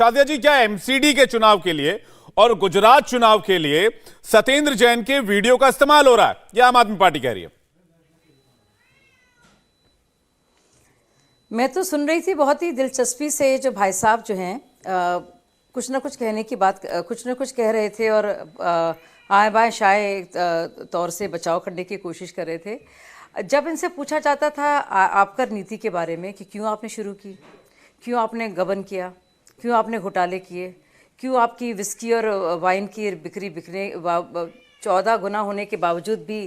शादिया जी, क्या एमसीडी के चुनाव के लिए और गुजरात चुनाव के लिए सत्येंद्र जैन के वीडियो का इस्तेमाल हो रहा है, यह आम आदमी पार्टी कह रही है? मैं तो सुन रही थी बहुत ही दिलचस्पी से, जो भाई साहब जो हैं कुछ ना कुछ कहने की बात, कुछ ना कुछ कह रहे थे और आए बाएं शाये तौर से बचाव करने की कोशिश कर रहे थे। जब इनसे पूछा जाता था आपकर नीति के बारे में कि क्यों आपने शुरू की, क्यों आपने गबन किया, क्यों आपने घोटाले किए, क्यों आपकी विस्की और वाइन की बिक्री 14 गुना होने के बावजूद भी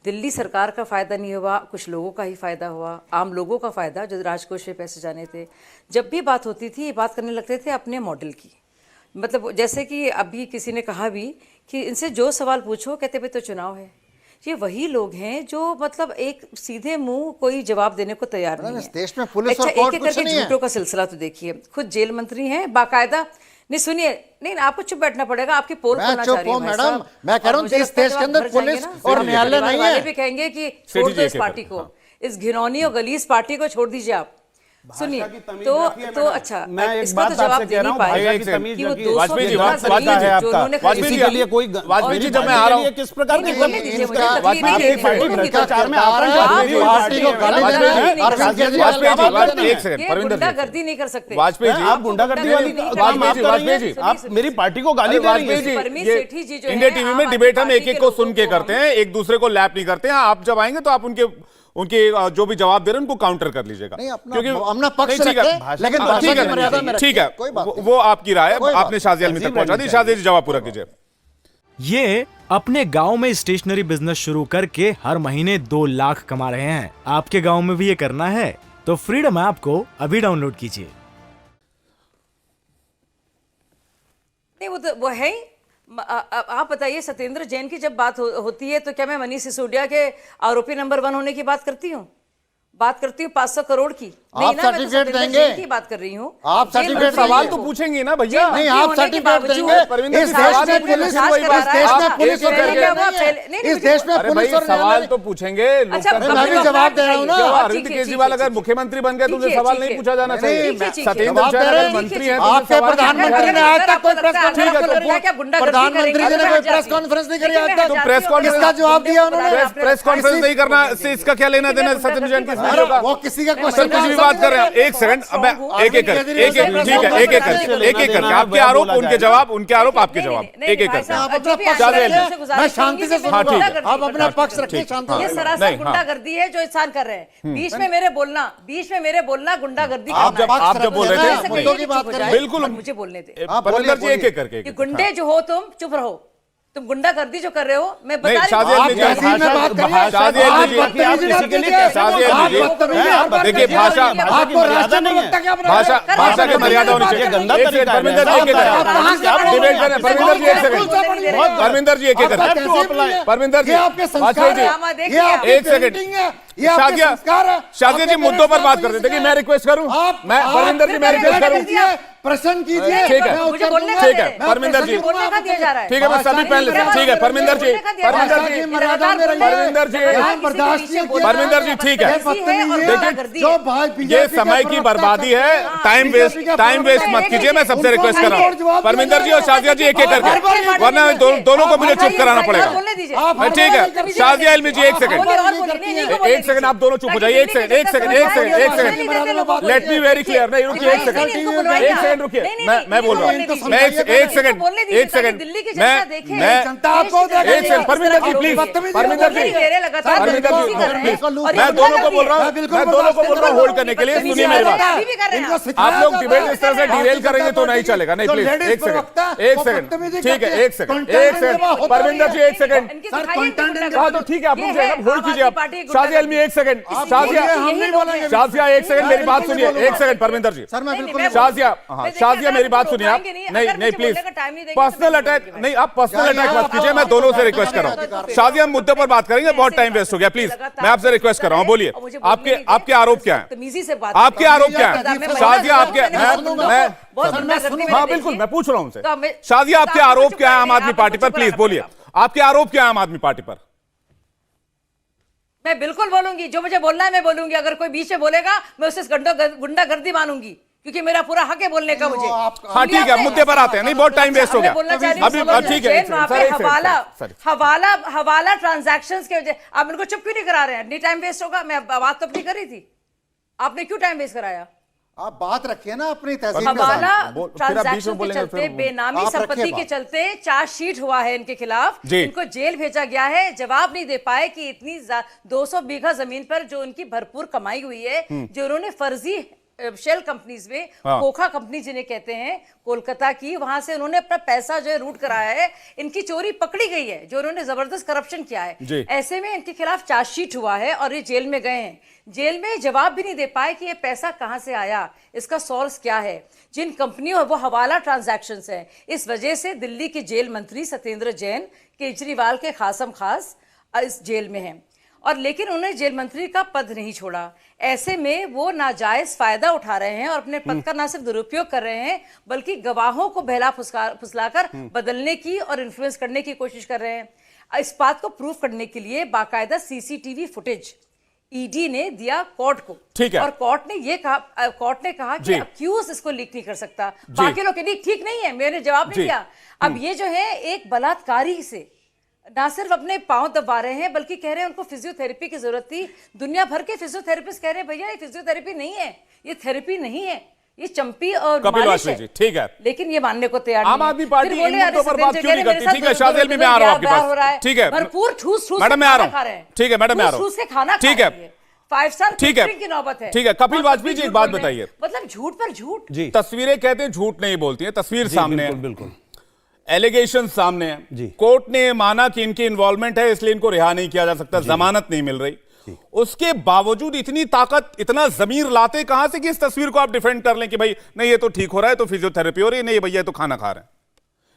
दिल्ली सरकार का फ़ायदा नहीं हुआ, कुछ लोगों का ही फ़ायदा हुआ, आम लोगों का फ़ायदा जो राजकोष में पैसे जाने थे। जब भी बात होती थी ये बात करने लगते थे अपने मॉडल की। मतलब जैसे कि अभी किसी ने कहा भी कि इनसे जो सवाल पूछो कहते भाई तो चुनाव है। ये वही लोग हैं जो मतलब एक सीधे मुंह कोई जवाब देने को तैयार नहीं है। देश में पुलिस अच्छा, और कोर्ट एक कुछ करके नहीं है। झूठों का सिलसिला तो देखिए, खुद जेल मंत्री हैं बाकायदा। नहीं सुनिए, नहीं आपको चुप बैठना पड़ेगा, आपकी पोल खोलना चाह रही हूँ मैडम, मैं कह रहा हूँ इस देश के अंदर पुलिस और न्यायालय नहीं है। भी कहेंगे कि छोड़ दो इस पार्टी को, इस घिनौनी और गलीज पार्टी को छोड़ दीजिए आप। सुनिए तो अच्छा, मैं एक इसको बात तो जवाब आपसे दे कह रहा नहीं हूं, पाएगा भाषा की तमीज कि वो रखिए। 200 वाजपेयी जी, बीघा वाजपेयी जमीन जी, जो उन्होंने वाजपेयी खरीदी जी, है। के लिए कोई वाजपेयी जी, जब मैं आ रहा हूं, किस प्रकार की बोलने दीजिए मुझे, इनका- तकलीफ नहीं आपकी देंगे, पार्टी बोलूंगी तो। भ्रष्टाचार में आतंक आप पार्टी को गाली दे रहे हैं और शादिया जी वाजपेयी जी, एक सेकंड, ये परविंदर जी, गुंडागर्दी नहीं कर सकते। वाजपेयी जी, आप गुंडागर्दी वाली वाजपेयी जी, वाजपेयी जी, आप मेरी पार्टी को गाली दे रही वाजपेयी हैं। परमीश जी, सेठी जी जो इंडिया हैं, टीवी आम में आदमी डिबेट हम पार्टी एक एक के को लोगों सुन के को करते हैं, एक दूसरे को लैप नहीं करते हैं। आप जब आएंगे तो आप उनके जो भी जवाब दे रहे हैं उनको काउंटर कर लीजिएगा। नहीं, अपना पक्ष नहीं, ठीक है, रखें, लेकिन हाँ, भाषा ठीक की है, मर्यादा में ठीक है, कोई बात नहीं। वो आपकी राय है, कोई बात आपने शाजिया अलमी तक पहुंचा दी। शाजिया जी, जवाब पूरा कीजिए। ये अपने गांव में स्टेशनरी बिजनेस शुरू करके हर महीने 2 लाख कमा रहे हैं। आपके गांव में भी ये करना है तो फ्रीडम ऐप को अभी डाउनलोड कीजिए। नहीं वो है ही। आप बताइए, सत्येंद्र जैन की जब बात होती है तो क्या मैं मनीष सिसोदिया के आरोपी नंबर 1 होने की बात करती हूँ? 500 करोड़ की नहीं आप ना, मैं तो सर्टिफिकेट सत्येंद्र देंगे? जैन की बात कर रही हूँ। आप सर्टिफिकेट सवाल देंगे? तो पूछेंगे ना भैया। नहीं, आप सर्टिफिकेट देंगे? परविंदर इस जी, देश सवाल में तो पुलिस पूछेंगे, वही बात। इस देश में आप पुलिस एक और एक न्यायालय करके- नहीं है। इस देश में अरे पुलिस भाई, और सवाल न्यायालय तो पूछेंगे। अच्छा, मैं भी जवाब दे रहा हूँ ना। क्यों ठीक अरविंद है, केजरीवाल ठीक है, अगर मुख्यमंत्री बन गए तो उन्हें ठीक है, सवाल ठीक नहीं है। पूछा जाना नहीं, चाहिए? ठीक है, ठीक है। सत्येंद्र जवाब जैन दे अगर रहे हैं। मंत्री हैं तो आपके सवाल प्रधानमंत्री ने आज तक कोई प्रेस ठीक है, तो प्रधानमंत्री ने कोई प्रेस कॉन्फ्रेंस नहीं करी आज तक। तो प्रेस कॉन्फ्रेंस किसका जवाब दिया उन्होंने? प्रेस कॉन्फ्रेंस नहीं करना से इसका क्या लेना देना सत्येंद्र जैन की वीडियो का? वो किसी का सर क्वेश्चन कुछ भी बात कर रहे हैं। एक सेकंड, अब मैं एक एक करके ठीक है, एक एक करके आपके आरोप उनके जवाब, उनके आरोप आपके जवाब, एक एक करके। आप अपना पक्ष रखें, मैं शांति से हाँ, ठीक सुनूंगा। है। आप अपना पक्ष रखिए शांति ये से। सरासर नहीं, गुंडागर्दी है जो इंसान कर रहे हैं। बीच में मेरे बोलना गुंडागर्दी आप करना है। जब बोल रहे थे मुद्दों की बात करें। बिल्कुल, मुझे बोलने दे। परविंदर जी, एक एक करके ये गुंडे जो हो तुम रहो, तुम गुंडागर्दी जो कर रहे हो, मैं बता नहीं, रही शादी हूँ। अलमी जी, तहजीब में बात करिए। शादी अलमी जी, आप आप किसी के लिए शादी अलमी जी, देखिए भाषा आपको राष्ट्रीय प्रवक्ता क्या बना रहे हैं? भाषा की मर्यादा होनी चाहिए। गंदा एक सेकंड, तरीका है। परविंदर जी, एक एक करके आप डिबेट करें। परविंदर जी, एक सेकंड, परविंदर जी, एक एक करके। परविंदर जी, ये आपके वाजपेयी संस्कार जी, है, ये आपकी एक सेकंड। पेंटिंग है, ये आपके शादिया संस्कार है। शादिया जी, आपके मुद्दों पर पेरेंट्स बात ने करते थे कि आपको मैं रिक्वेस्ट करूं, मैं परविंदर जी, मैं रिक्वेस्ट करूं। प्रश्न कीजिए, ठीक है, मैं उत्तर बोलने दूंगा। ठीक है, मैं परमिंदर जी, बोलने का दिया जा रहा है। ठीक है, मैं सभी पहले ठीक है, परमिंदर जी, परमिंदर भाषा की जी, मर्यादा में रहिए। परमिंदर जी, यहाँ बर्दाश्त नहीं किया परमिंदर जी, ठीक है। ये बदतमीजी है। जो भाई ये बीजेपी समय के की प्रवक्ता बर्बादी है। करते हैं, टाइम वेस्ट मत कीजिए। मैं सबसे रिक्वेस्ट कर रहा हूँ, परमिंदर जी और शादिया जी, एक एक करके, वरना दोनों को मुझे चुप कराना पड़ेगा। ठीक है, शादिया अलमी जी, एक सेकंड, आप दोनों चुप हो जाइए। एक second, let me very clear. नहीं, रुकिए, एक सेकंड रुकिए, मैं बोल रहा हूँ। मैं एक सेकंड, जनता आपको एक सेकंड, परमिंदर जी प्लीज, परमिंदर जी, मैं दोनों को बोल रहा हूँ होल्ड करने के लिए। सुनिए मेरी बात। आप लोग डिबेट इस तरह से डिरेल करेंगे तो नहीं चलेगा। नहीं, प्लीज एक सेकंड, ठीक है, एक सेकंड, परमिंदर जी, एक सेकंड। हाँ, तो ठीक है, आप रुक जाइए, होल्ड कीजिए आप। शाजिया अलमी, एक सेकंड, शाजिया एक सेकंड, मेरी बात सुनिए। एक सेकंड, परमिंदर जी, शाजिया मेरी बात सुनिए आप। नहीं प्लीज, पर्सनल अटैक नहीं, आप पर्सनल अटैक मत कीजिए। मैं दोनों से रिक्वेस्ट कर रहा हूँ। शाजिया, हम मुद्दे पर बात करेंगे, बहुत टाइम वेस्ट हो गया। प्लीज, मैं आपसे रिक्वेस्ट कर रहा हूँ, बोलिए आपके आरोप क्या है? आपके आरोप क्या है? शाजिया, आपके हाँ बिल्कुल, मैं पूछ रहा हूँ उनसे। शाजिया, आपके आरोप क्या है आम आदमी पार्टी पर? प्लीज बोलिए, आपके आरोप क्या है आम आदमी पार्टी पर? मैं बिल्कुल बोलूंगी, जो मुझे बोलना है मैं बोलूंगी। अगर कोई बीच में बोलेगा मैं उसे गुंडागर्दी मानूंगी। क्योंकि मेरा पूरा हक है बोलने का मुझे। हाँ ठीक है, मुद्दे पर आते हैं। नहीं, बहुत टाइम वेस्ट हो गया बोलना चाह रही अभी। ठीक है, वहाँ पे हवाला ट्रांजैक्शंस के वजह आप मेरे को चुप क्यों नहीं करा रहे हैं? नहीं टाइम वेस्ट होगा, मैं बात तो अपनी करी थी, आपने क्यों टाइम वेस्ट कराया? आप बात रखिए ना अपनी तहसील हवाला फिर आप बीच ट्रांजैक्शन में के बोलेंगे, चलते, फिर बेनामी आप संपत्ति रखिए के बात। चलते चार्जशीट हुआ है इनके खिलाफ, जी। इनको जेल भेजा गया है। जवाब नहीं दे पाए कि इतनी 200 बीघा जमीन पर जो उनकी भरपूर कमाई हुई है, जो उन्होंने फर्जी शेल कंपनीज में, कोखा कंपनी जिन्हें कहते हैं कोलकाता की, वहां से उन्होंने अपना पैसा जो है रूट कराया है, इनकी चोरी पकड़ी गई है, जो उन्होंने जबरदस्त करप्शन किया है। ऐसे में इनके खिलाफ चार्जशीट हुआ है और ये जेल में गए हैं। जेल में जवाब भी नहीं दे पाए कि ये पैसा कहां से आया, इसका सोर्स क्या है। जिन कंपनियों वो हवाला ट्रांजैक्शंस है, इस वजह से दिल्ली के जेल मंत्री सत्येंद्र जैन केजरीवाल के खासम खास इस जेल में हैं, और लेकिन उन्होंने जेल मंत्री का पद नहीं छोड़ा। ऐसे में वो नाजायज फायदा उठा रहे हैं और अपने पद का ना सिर्फ दुरुपयोग कर रहे हैं, बल्कि गवाहों को बहला फुसलाकर बदलने की और इन्फ्लुएंस करने की कोशिश कर रहे हैं। इस बात को प्रूफ करने के लिए बाकायदा सीसीटीवी फुटेज ईडी ने दिया कोर्ट को, ठीक है। और कोर्ट ने कहा कि अक्यूज इसको लीक नहीं कर सकता। बाकी लोग कहते ठीक नहीं है, मैंने जवाब नहीं दिया। अब ये जो है एक बलात्कारी से ना सिर्फ अपने पांव दबा रहे हैं, बल्कि कह रहे हैं उनको फिजियोथेरेपी की जरूरत थी। दुनिया भर के फिजियोथेरेपिस्ट कह रहे हैं भैया ये फिजियोथेरेपी नहीं है, ये थेरेपी नहीं है, ये चंपी और कपिल मालिश वाजपेयी है। जी, ठीक है, लेकिन ये मानने को तैयार आम नहीं है। आदमी पार्टी फिर बोले, इन मुद्दों पर बात क्यों नहीं करती? ठीक है, शाहजेल भी मैं आ रहा हूं आपके पास। ठीक है भरपूर ठूस मैडम, मैं आ रहा हूं। ठीक है मैडम, मैं आ रहा हूं। ठूस के खाना ठीक है, 5 स्टार ठीक है, की नौबत है। ठीक है। कपिल वाजपेयी जी एक बात बताइए, मतलब झूठ पर झूठ। तस्वीरें कहते हैं झूठ नहीं बोलती है, तस्वीर सामने है, बिल्कुल एलिगेशन सामने है, कोर्ट ने माना कि इनकी इन्वॉल्वमेंट है, इसलिए इनको रिहा नहीं किया जा सकता, जमानत नहीं मिल रही। उसके बावजूद इतनी ताकत, इतना जमीर लाते कहां से कि इस तस्वीर को आप डिफेंड कर लें कि भाई नहीं ये तो ठीक हो रहा है, तो फिजियोथेरेपी हो रही है, नहीं भैया ये तो खाना खा रहे हैं।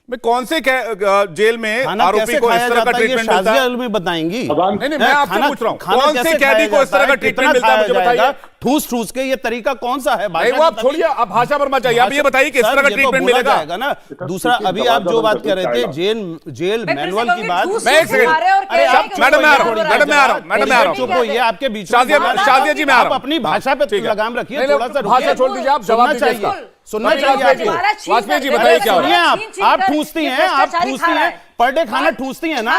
मैं कौन से जेल में आरोपी को इस तरह का ट्रीटमेंट मिलता है? में बताएंगी। नहीं, मैं आपसे पूछ रहा हूं, कौन से कैदी को इस तरह का ट्रीटमेंट मिलता है, मुझे बताइए। ठूस ठूस के ये तरीका कौन सा है? वो आप छोड़िए, आप भाषा पर मत जाइए, आप ये बताइए कि इस तरह का ट्रीटमेंट मिलेगा ना। दूसरा, अभी आप जो बात कर रहे थे जेल मैनुअल की बात, मैं एक सेकंड, मैडम मैं आ रहा हूं, मैडम मैं आ रहा हूं, मैडम मैं आ रहा हूं। चुप हो, ये आपके बीच शाजिया जी मैं आ रहा हूं। अपनी भाषा पे लगाम रखिए, थोड़ा सा भाषा छोड़ दीजिए, आप जवाब दीजिए। सुनना चाहिए आपको। वाजपेयी जी बताइए क्या हो रहा है? आप ठूसती हैं, आप ठूसती हैं, पर डे खाना ठूसती हैं ना,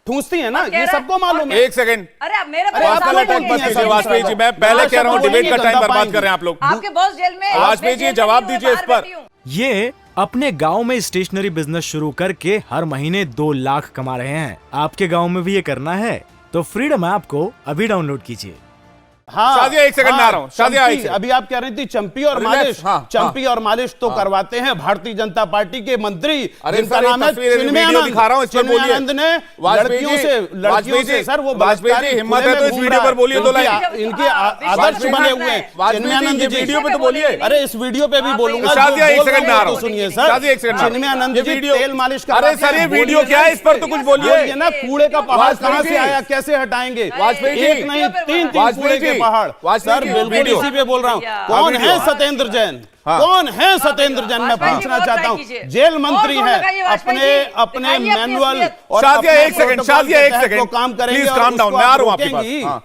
ठूसती हैं ना, ये सबको मालूम है। एक सेकंड, अरे अब मेरे आपका अटैक मत कीजिए वाजपेयी जी, मैं पहले कह रहा हूं डिबेट का टाइम बर्बाद कर रहे हैं आप लोग। आपके बॉस जेल में, वाजपेयी जी जवाब दीजिए इस पर। ये अपने गांव में स्टेशनरी बिजनेस शुरू करके हर महीने 2 लाख कमा रहे हैं। आपके गांव में भी ये करना है तो फ्रीडम ऐप को अभी डाउनलोड कीजिए। हाँ, शाजिया एक सेकंड में आ रहा हूं। शाजिया अभी आप कह रही थी चंपी और मालिश, चंपी और मालिश तो करवाते हैं भारतीय जनता पार्टी के मंत्री, जिनका नाम है चिन्मयानंद ने लड़कियों से सर वो वाजपेयी जी हिम्मत है तो इस वीडियो पर बोलिए, 2 लाइन इनके आदर्श बने हुए हैं चिन्मयानंद जी। वीडियो पे तो बोलिए। अरे इस वीडियो पे भी बोलूंगा। शाजिया एक सेकंड में आ रहा हूं, सुनिए सर, चिन्मयानंद जी तेल मालिश का। अरे सर ये वीडियो क्या है, इस पर तो कुछ बोलिए ना। कूड़े का पहाड़ कहां से आया, कैसे हटाएंगे? वाजपेयी जी एक नहीं 3 कूड़े के पहाड़। सर बिल्कुल इसी पे बोल रहा हूँ। कौन है सत्येंद्र जैन? कौन है सत्येंद्र जैन? मैं पूछना चाहता हूँ। जेल मंत्री है, अपने मैनुअल और शाजिया एक सेकंड, शाजिया एक सेकंड काम करेंगे। प्लीज काम डाउन, मैं आ रहा हूँ आपके पास।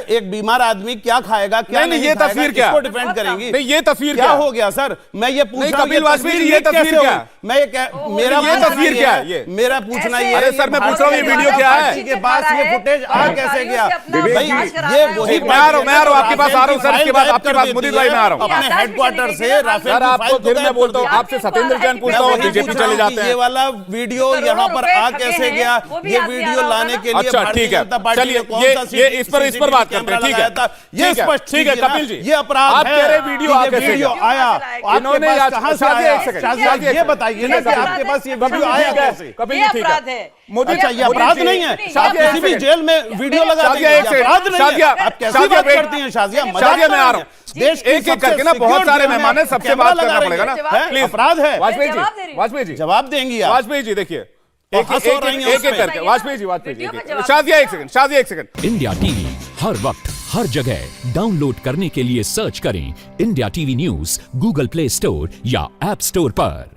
एक बीमार आदमी क्या खाएगा, क्या नहीं, ये तस्वीर क्या इसको डिफेंड करेंगी? नहीं ये तस्वीर क्या हो गया सर? मैं ये पूछ रहा हूं, कपिल वाजपेयी जी ये तस्वीर क्या? मैं मेरा ये तस्वीर क्या है? ये मेरा पूछना ये। अरे सर मैं पूछ रहा हूँ ये वीडियो क्या है? के पास ये फुटेज आ कैसे गया? भाई ये वही मैं आ रहा हूँ आपके पास आ रहा हूँ सर, इसके बाद आपके पास मुदीर भाई मैं आ रहा हूँ अपने हेडक्वार्टर से राफेल। सर आपको फिर मैं बोलता हूँ, आपसे सत्येंद्र जैन पूछता हूँ, बीजेपी चले जाते हैं। ये वाला वीडियो यहाँ पर आ कैसे गया? ये वीडियो लाने के लिए अच्छा ठीक है, चलिए ये इस पर बात करते हैं। ठीक है, ये स्पष्ट ठीक है कपिल जी, ये अपराध आप है। कह रहे वीडियो आया, इन्होंने कहां से आया? ये बताइए ना कि आपके पास ये वीडियो आया कैसे? कपिल जी ठीक है, अच्छा ये अपराध नहीं है? किसी भी जेल में वीडियो लगा देंगे, अपराध नहीं है? आप कैसे बात करती हैं शाजिया? शाजिया मैं आ रहा हूँ। देश एक एक करके ना बहुत सारे मेहमान है, सबसे बात करना पड़ेगा ना प्लीज। अपराध है वाजपेयी जी जवाब देंगी आप। वाजपेयी जी देखिए एक एक करके। वाजपेयी जी शाजिया एक सेकंड। इंडिया टीवी हर वक्त हर जगह डाउनलोड करने के लिए सर्च करें India TV news Google play store या ऐप स्टोर पर।